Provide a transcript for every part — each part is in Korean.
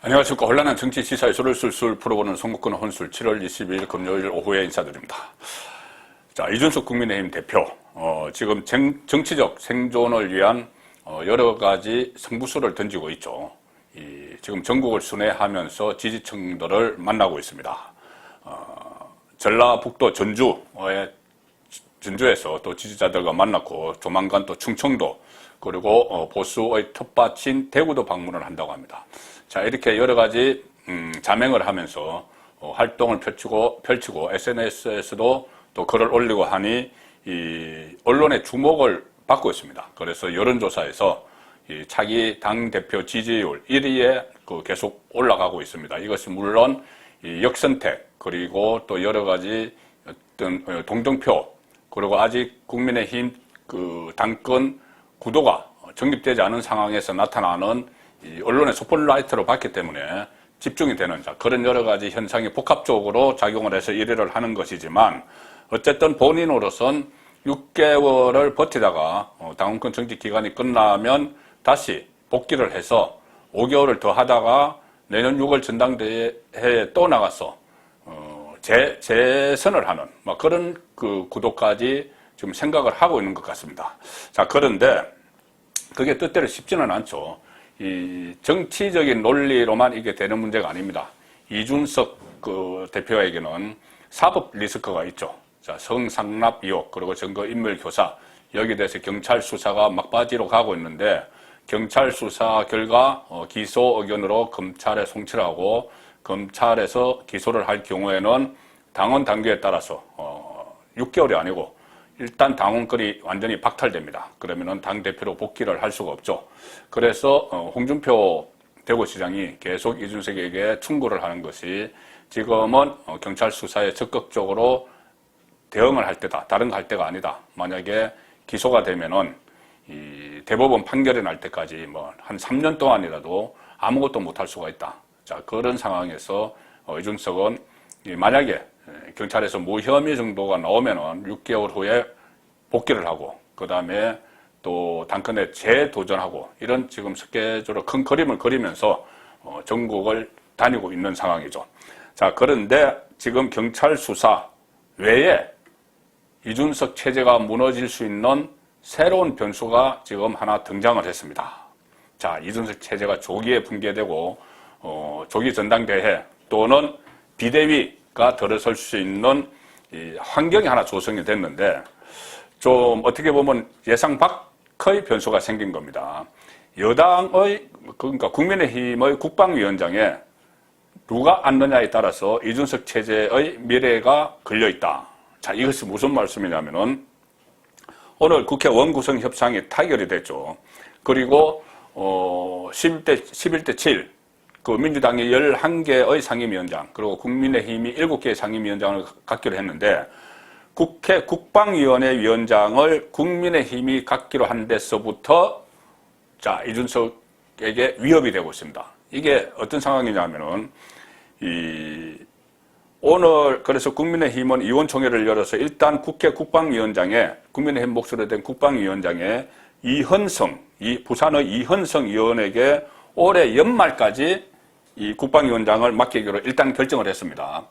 안녕하십니까. 혼란한 정치 시사의 술을 술술 풀어보는 송국근 혼술 7월 22일 금요일 오후에 인사드립니다. 자, 이준석 국민의힘 대표, 지금 정치적 생존을 위한 여러 가지 승부수를 던지고 있죠. 지금 전국을 순회하면서 지지층들을 만나고 있습니다. 전라북도 전주에서 또 지지자들과 만났고 조만간 또 충청도 그리고 보수의 텃밭인 대구도 방문을 한다고 합니다. 자, 이렇게 여러 가지 자맹을 하면서 활동을 펼치고 SNS에서도 또 글을 올리고 하니 이 언론의 주목을 받고 있습니다. 그래서 여론조사에서 이 차기 당대표 지지율 1위에 계속 올라가고 있습니다. 이것이 물론 이 역선택 그리고 또 여러 가지 어떤 동정표 그리고 아직 국민의힘 당권 구도가 정립되지 않은 상황에서 나타나는 이 언론의 스포트라이트로 봤기 때문에 집중이 되는 그런 여러 가지 현상이 복합적으로 작용을 해서 1위를 하는 것이지만 어쨌든 본인으로선 6개월을 버티다가 당원권 정지 기간이 끝나면 다시 복귀를 해서 5개월을 더 하다가 내년 6월 전당대회에 또 나가서 재선을 하는 그런 구도까지 지금 생각을 하고 있는 것 같습니다. 자, 그런데 그게 뜻대로 쉽지는 않죠. 이 정치적인 논리로만 이게 되는 문제가 아닙니다. 이준석 대표에게는 사법 리스크가 있죠. 자, 성상납 의혹 그리고 증거인멸 교사 여기에 대해서 경찰 수사가 막바지로 가고 있는데 경찰 수사 결과 기소 의견으로 검찰에 송치를 하고 검찰에서 기소를 할 경우에는 당원 당규에 따라서 6개월이 아니고 일단 당원권이 완전히 박탈됩니다. 그러면은 당대표로 복귀를 할 수가 없죠. 그래서 홍준표 대구시장이 계속 이준석에게 충고를 하는 것이 지금은 경찰 수사에 적극적으로 대응을 할 때다. 다른 거 할 때가 아니다. 만약에 기소가 되면은 이 대법원 판결이 날 때까지 한 3년 동안이라도 아무것도 못할 수가 있다. 자, 그런 상황에서 이준석은 만약에 경찰에서 무혐의 정도가 나오면은 6개월 후에 복귀를 하고 그 다음에 또 당권에 재도전하고 이런 지금 스케줄을 큰 그림을 그리면서 전국을 다니고 있는 상황이죠. 자, 그런데 지금 경찰 수사 외에 이준석 체제가 무너질 수 있는 새로운 변수가 지금 하나 등장을 했습니다. 자, 이준석 체제가 조기에 붕괴되고 조기 전당대회 또는 비대위가 들어설 수 있는 이 환경이 하나 조성이 됐는데 좀 어떻게 보면 예상 밖의 변수가 생긴 겁니다. 여당의 그러니까 국민의힘의 국방위원장에 누가 앉느냐에 따라서 이준석 체제의 미래가 걸려있다. 자, 이것이 무슨 말씀이냐면은 오늘 국회 원구성 협상이 타결이 됐죠. 그리고 11대 7 민주당이 11개의 상임위원장 그리고 국민의힘이 7개의 상임위원장을 갖기로 했는데 국회 국방위원회 위원장을 국민의힘이 갖기로 한 데서부터 자, 이준석에게 위협이 되고 있습니다. 이게 어떤 상황이냐면은 오늘 그래서 국민의힘은 의원총회를 열어서 일단 국회 국방위원장에 국민의힘 목소리로 된 국방위원장에 부산의 이현성 의원에게 올해 연말까지 이 국방위원장을 맡기기로 일단 결정을 했습니다.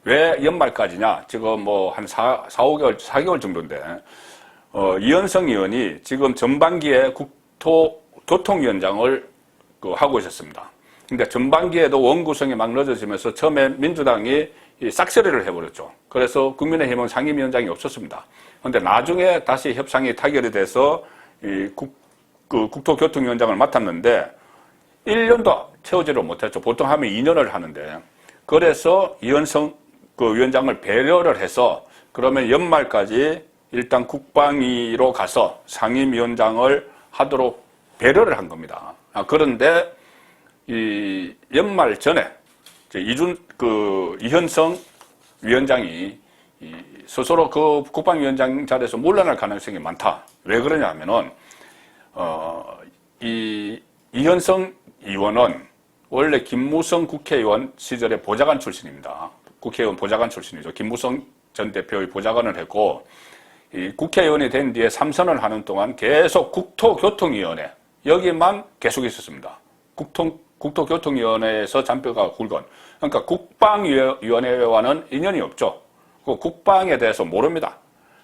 왜 연말까지냐? 지금 한 4개월 정도인데, 이현성 의원이 지금 전반기에 국토교통위원장을 하고 있었습니다. 근데 전반기에도 원구성이 막 늦어지면서 처음에 민주당이 싹쓸이를 해버렸죠. 그래서 국민의힘은 상임위원장이 없었습니다. 근데 나중에 다시 협상이 타결이 돼서 국토교통위원장을 맡았는데 1년도 채우지를 못했죠. 보통 하면 2년을 하는데. 그래서 이현성 위원장을 배려를 해서 그러면 연말까지 일단 국방위로 가서 상임위원장을 하도록 배려를 한 겁니다. 그런데 이 연말 전에 이현성 위원장이 스스로 국방위원장 자리에서 물러날 가능성이 많다. 왜 그러냐 하면은 이현성 의원은 원래 김무성 국회의원 시절에 보좌관 출신입니다. 국회의원 보좌관 출신이죠. 김무성 전 대표의 보좌관을 했고 이 국회의원이 된 뒤에 3선을 하는 동안 계속 국토교통위원회 여기만 계속 있었습니다. 국토교통위원회에서 잔뼈가 굵은, 그러니까 국방위원회와는 인연이 없죠. 그 국방에 대해서 모릅니다.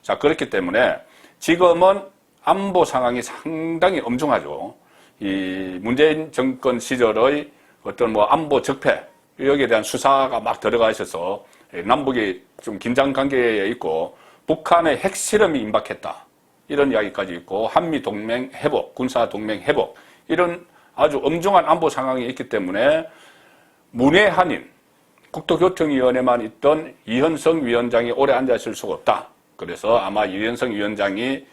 자, 그렇기 때문에 지금은 안보 상황이 상당히 엄중하죠. 이 문재인 정권 시절의 어떤 뭐 안보 적폐, 여기에 대한 수사가 막 들어가 있어서 남북이 좀 긴장 관계에 있고 북한의 핵실험이 임박했다. 이런 이야기까지 있고 한미 동맹 회복, 군사 동맹 회복, 이런 아주 엄중한 안보 상황이 있기 때문에 문외한인 국토교통위원회만 있던 이현성 위원장이 오래 앉아있을 수가 없다. 그래서 아마 이현성 위원장이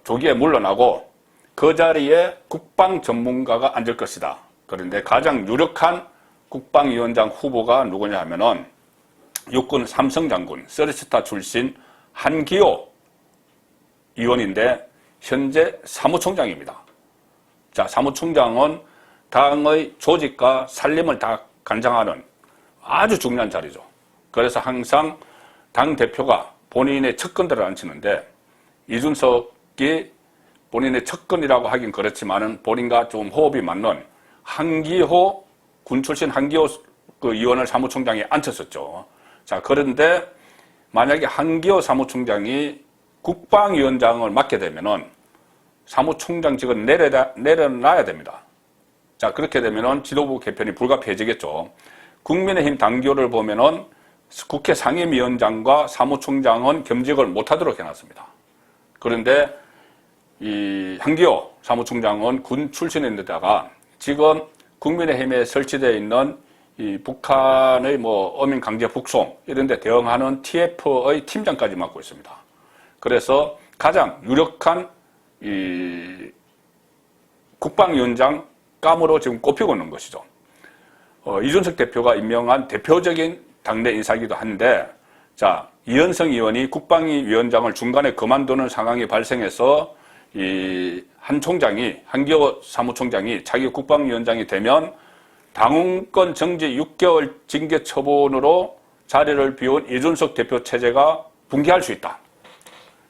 조기에 물러나고 그 자리에 국방 전문가가 앉을 것이다. 그런데 가장 유력한 국방위원장 후보가 누구냐 하면은 육군 삼성장군 서리스타 출신 한기호 의원인데 현재 사무총장입니다. 자, 사무총장은 당의 조직과 살림을 다 관장하는 아주 중요한 자리죠. 그래서 항상 당대표가 본인의 척근들을 앉히는데 이준석이 본인의 척근이라고 하긴 그렇지만은 본인과 좀 호흡이 맞는 한기호 군 출신 한기호 그 의원을 사무총장에 앉혔었죠. 자, 그런데 만약에 한기호 사무총장이 국방위원장을 맡게 되면은 사무총장직은 내려놔야 됩니다. 자, 그렇게 되면은 지도부 개편이 불가피해지겠죠. 국민의힘 당규를 보면은 국회 상임위원장과 사무총장은 겸직을 못하도록 해놨습니다. 그런데 이 한기호 사무총장은 군 출신인데다가 지금 국민의힘에 설치되어 있는 이 북한의 뭐 어민 강제 북송 이런 데 대응하는 TF의 팀장까지 맡고 있습니다. 그래서 가장 유력한 이 국방위원장 감으로 지금 꼽히고 있는 것이죠. 이준석 대표가 임명한 대표적인 당내 인사이기도 한데, 자, 이현성 의원이 국방위원장을 중간에 그만두는 상황이 발생해서 이 한 총장이, 한기호 사무총장이 자기 국방위원장이 되면 당원권 정지 6개월 징계 처분으로 자리를 비운 이준석 대표 체제가 붕괴할 수 있다.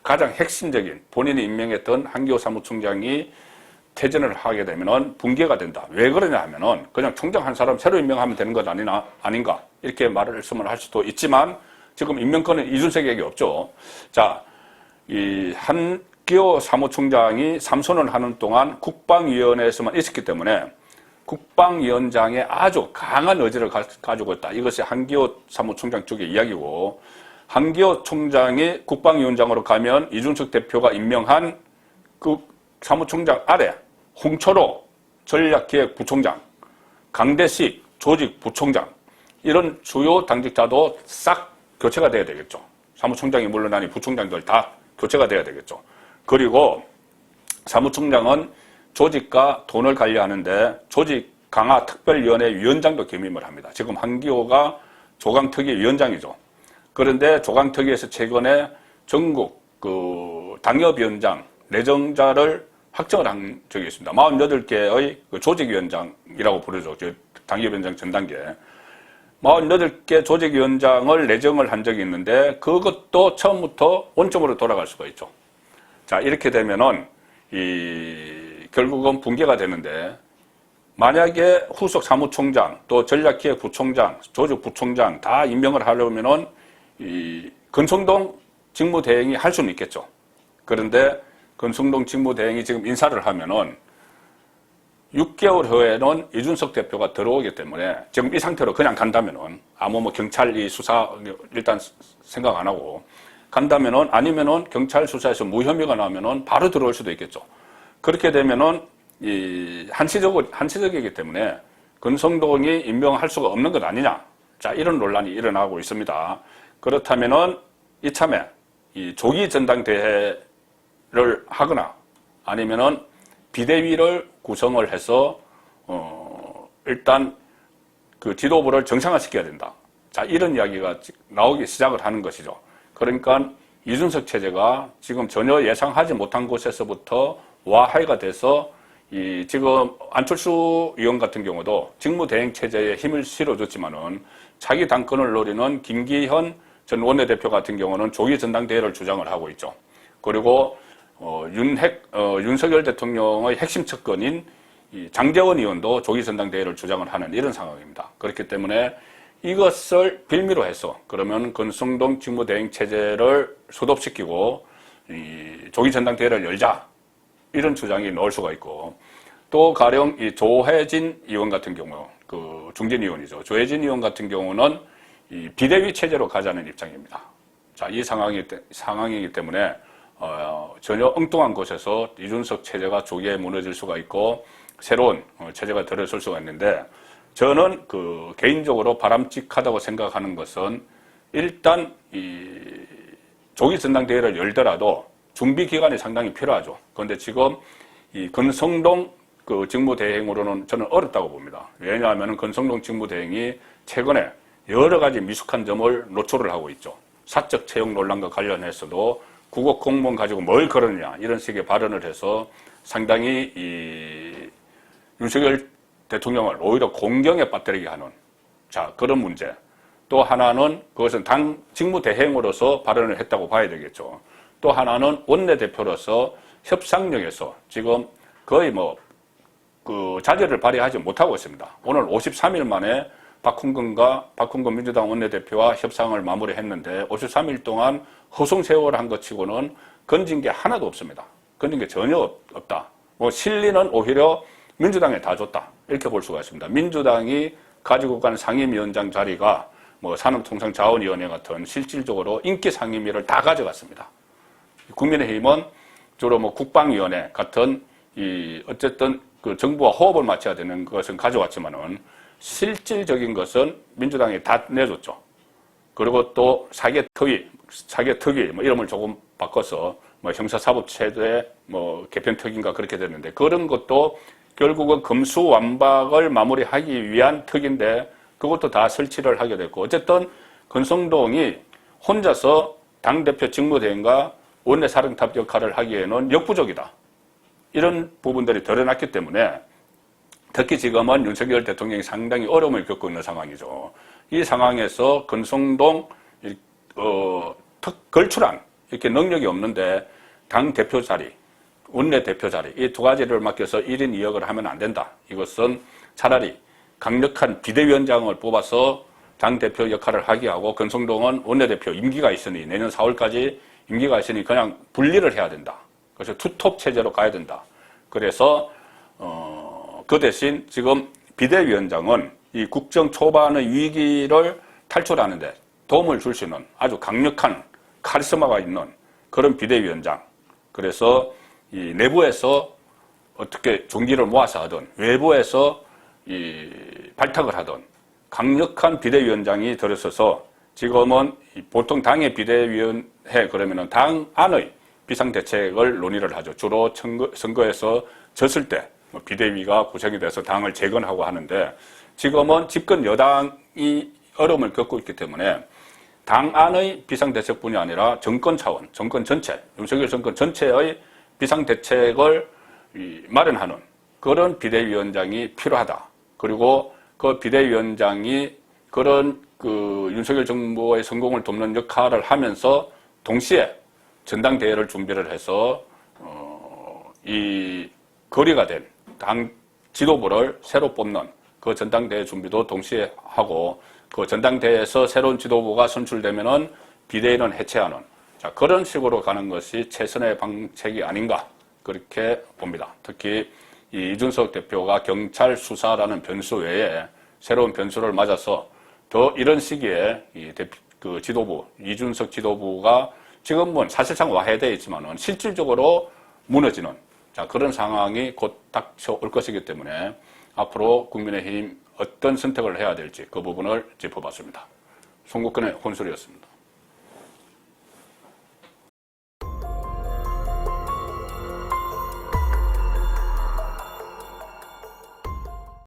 가장 핵심적인 본인이 임명했던 한기호 사무총장이 퇴진을 하게 되면은 붕괴가 된다. 왜 그러냐 하면은 그냥 총장 한 사람 새로 임명하면 되는 것 아닌가 이렇게 말씀을 할 수도 있지만 지금 임명권은 이준석에게 없죠. 자, 이 한기호 사무총장이 3선을 하는 동안 국방위원회에서만 있었기 때문에 국방위원장의 아주 강한 의지를 가지고 있다. 이것이 한기호 사무총장 쪽의 이야기고, 한기호 총장이 국방위원장으로 가면 이준석 대표가 임명한 그 사무총장 아래 홍철호 전략기획부총장, 강대식 조직부총장 이런 주요 당직자도 싹 교체가 돼야 되겠죠. 사무총장이 물러나니 부총장들 다 교체가 돼야 되겠죠. 그리고 사무총장은 조직과 돈을 관리하는데 조직 강화 특별위원회 위원장도 겸임을 합니다. 지금 한기호가 조강특위 위원장이죠. 그런데 조강특위에서 최근에 전국 그 당협위원장 내정자를 확정을 한 적이 있습니다. 48개의 그 조직위원장이라고 부르죠. 당협위원장 전 단계. 48개 조직위원장을 내정을 한 적이 있는데 그것도 처음부터 원점으로 돌아갈 수가 있죠. 자, 이렇게 되면은 결국은 붕괴가 되는데, 만약에 후속 사무총장, 또 전략기획부총장, 조직부총장 다 임명을 하려면은 이 권성동 직무대행이 할 수는 있겠죠. 그런데 권성동 직무대행이 지금 인사를 하면은 6개월 후에는 이준석 대표가 들어오기 때문에 지금 이 상태로 그냥 간다면은 아무 뭐 경찰 이 수사 일단 생각 안 하고 간다면은, 아니면은 경찰 수사에서 무혐의가 나면은 바로 들어올 수도 있겠죠. 그렇게 되면은 이 한시적이기 때문에 권성동이 임명할 수가 없는 것 아니냐. 자, 이런 논란이 일어나고 있습니다. 그렇다면은 이참에 이 조기 전당대회를 하거나 아니면은 비대위를 구성을 해서 일단 그 지도부를 정상화시켜야 된다. 자, 이런 이야기가 나오기 시작을 하는 것이죠. 그러니까 이준석 체제가 지금 전혀 예상하지 못한 곳에서부터 와해가 돼서 지금 안철수 의원 같은 경우도 직무대행 체제에 힘을 실어줬지만은 자기 당권을 노리는 김기현 전 원내대표 같은 경우는 조기 전당대회를 주장을 하고 있죠. 그리고 윤석열 대통령의 핵심 측근인 이 장제원 의원도 조기 전당대회를 주장을 하는 이런 상황입니다. 그렇기 때문에 이것을 빌미로 해서 그러면 권성동 직무대행 체제를 소집시키고 이 조기 전당대회를 열자 이런 주장이 나올 수가 있고, 또 가령 이 조혜진 의원 같은 경우, 그 중진 의원이죠. 조혜진 의원 같은 경우는 이 비대위 체제로 가자는 입장입니다. 자, 이 상황이기 때문에 전혀 엉뚱한 곳에서 이준석 체제가 조기에 무너질 수가 있고 새로운 체제가 들어설 수가 있는데, 저는 그 개인적으로 바람직하다고 생각하는 것은 일단 이 조기 전당대회를 열더라도 준비 기간이 상당히 필요하죠. 그런데 지금 이 권성동 그 직무대행으로는 저는 어렵다고 봅니다. 왜냐하면 권성동 직무대행이 최근에 여러 가지 미숙한 점을 노출을 하고 있죠. 사적 채용 논란과 관련해서도 국어 공무원 가지고 뭘 그러느냐 이런 식의 발언을 해서 상당히 이 윤석열 대통령을 오히려 공경에 빠뜨리게 하는, 자, 그런 문제. 또 하나는 그것은 당 직무대행으로서 발언을 했다고 봐야 되겠죠. 또 하나는 원내대표로서 협상력에서 지금 거의 그 자질을 발휘하지 못하고 있습니다. 오늘 53일 만에 박홍근 민주당 원내대표와 협상을 마무리했는데 53일 동안 허송세월을 한 것 치고는 건진 게 하나도 없습니다. 건진 게 전혀 없다. 실리는 오히려 민주당에 다 줬다. 이렇게 볼 수가 있습니다. 민주당이 가지고 간 상임위원장 자리가 산업통상자원위원회 같은 실질적으로 인기 상임위를 다 가져갔습니다. 국민의힘은 주로 국방위원회 같은 어쨌든 그 정부와 호흡을 맞춰야 되는 것은 가져왔지만은 실질적인 것은 민주당이 다 내줬죠. 그리고 또 사개특위 이름을 조금 바꿔서 형사사법체제 개편특위인가 그렇게 됐는데, 그런 것도 결국은 검수완박을 마무리하기 위한 특위인데 그것도 다 설치를 하게 됐고, 어쨌든 권성동이 혼자서 당대표 직무대행과 원내사령탑 역할을 하기에는 역부족이다. 이런 부분들이 드러났기 때문에 특히 지금은 윤석열 대통령이 상당히 어려움을 겪고 있는 상황이죠. 이 상황에서 권성동 걸출한 이렇게 능력이 없는데 당대표 자리, 원내대표 자리 이 두 가지를 맡겨서 1인 2역을 하면 안 된다. 이것은 차라리 강력한 비대위원장을 뽑아서 당대표 역할을 하게 하고, 권성동은 원내대표 임기가 있으니 내년 4월까지 임기가 있으니 그냥 분리를 해야 된다. 그래서 투톱 체제로 가야 된다. 그래서 그 대신 지금 비대위원장은 이 국정 초반의 위기를 탈출하는데 도움을 줄 수 있는 아주 강력한 카리스마가 있는 그런 비대위원장. 그래서 이 내부에서 어떻게 종기를 모아서 하든 외부에서 이 발탁을 하든 강력한 비대위원장이 들어서서, 지금은 보통 당의 비대위원회 그러면은 당 안의 비상대책을 논의를 하죠. 주로 선거에서 졌을 때 비대위가 구성이 돼서 당을 재건하고 하는데, 지금은 집권 여당이 어려움을 겪고 있기 때문에 당 안의 비상대책뿐이 아니라 정권 차원, 정권 전체, 윤석열 정권 전체의 비상대책을 마련하는 그런 비대위원장이 필요하다. 그리고 그 비대위원장이 그런 그 윤석열 정부의 성공을 돕는 역할을 하면서 동시에 전당대회를 준비를 해서 이 거리가 된 당 지도부를 새로 뽑는 그 전당대회 준비도 동시에 하고, 그 전당대회에서 새로운 지도부가 선출되면은 비대위는 해체하는, 자, 그런 식으로 가는 것이 최선의 방책이 아닌가 그렇게 봅니다. 특히 이준석 대표가 경찰 수사라는 변수 외에 새로운 변수를 맞아서 더 이런 시기에 그 지도부, 이준석 지도부가 지금은 사실상 와해되어 있지만은 실질적으로 무너지는, 자, 그런 상황이 곧 닥쳐올 것이기 때문에 앞으로 국민의힘 어떤 선택을 해야 될지 그 부분을 짚어봤습니다. 송국근의 혼술이었습니다.